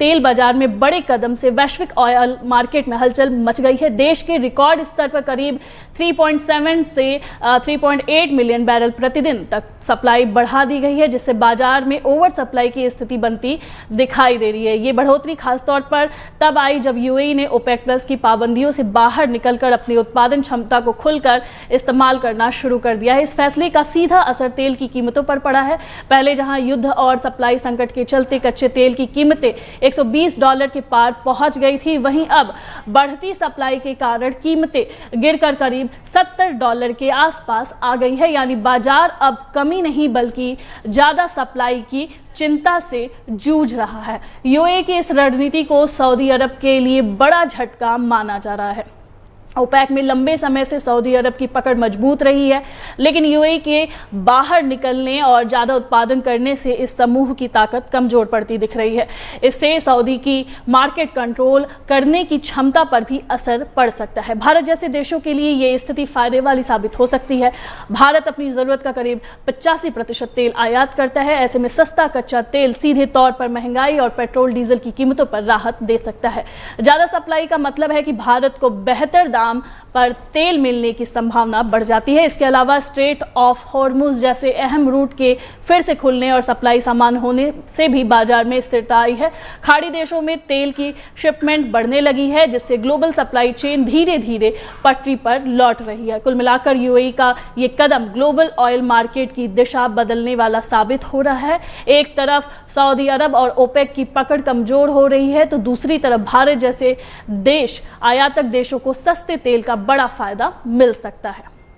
तेल बाजार में बड़े कदम से वैश्विक ऑयल मार्केट में हलचल मच गई है। देश के रिकॉर्ड स्तर पर करीब 3.7 से 3.8 मिलियन बैरल प्रतिदिन तक सप्लाई बढ़ा दी गई है, जिससे बाजार में ओवर सप्लाई की स्थिति बनती दिखाई दे रही है। ये बढ़ोतरी खासतौर पर तब आई जब यूएई ने ओपेक प्लस की पाबंदियों से बाहर निकलकर अपनी उत्पादन क्षमता को खुलकर इस्तेमाल करना शुरू कर दिया है। इस फैसले का सीधा असर तेल की कीमतों पर पड़ा है। पहले जहां युद्ध और सप्लाई संकट के चलते कच्चे तेल की कीमतें $120 के पार पहुंच गई थी, वहीं अब बढ़ती सप्लाई के कारण कीमतें गिरकर करीब $70 के आसपास आ गई है। यानी बाजार अब कमी नहीं बल्कि ज्यादा सप्लाई की चिंता से जूझ रहा है। यूएई की इस रणनीति को सऊदी अरब के लिए बड़ा झटका माना जा रहा है। ओपेक में लंबे समय से सऊदी अरब की पकड़ मजबूत रही है, लेकिन यूएई के बाहर निकलने और ज़्यादा उत्पादन करने से इस समूह की ताकत कमज़ोर पड़ती दिख रही है। इससे सऊदी की मार्केट कंट्रोल करने की क्षमता पर भी असर पड़ सकता है। भारत जैसे देशों के लिए ये स्थिति फायदे वाली साबित हो सकती है। भारत अपनी ज़रूरत का करीब 85% तेल आयात करता है। ऐसे में सस्ता कच्चा तेल सीधे तौर पर महंगाई और पेट्रोल डीजल की कीमतों पर राहत दे सकता है। ज़्यादा सप्लाई का मतलब है कि भारत को बेहतर दाम पर तेल मिलने की संभावना बढ़ जाती है। इसके अलावा स्ट्रेट ऑफ हॉर्मुज जैसे अहम रूट के फिर से खुलने और सप्लाई सामान्य होने से भी बाजार में स्थिरता आई है। खाड़ी देशों में तेल की शिपमेंट बढ़ने लगी है, जिससे ग्लोबल सप्लाई चेन धीरे धीरे पटरी पर लौट रही है। कुल मिलाकर यूएई का ये कदम ग्लोबल ऑयल मार्केट की दिशा बदलने वाला साबित हो रहा है। एक तरफ सऊदी अरब और ओपेक की पकड़ कमजोर हो रही है, तो दूसरी तरफ भारत जैसे देश आयातक देशों को सस्ते तेल का बड़ा फायदा मिल सकता है।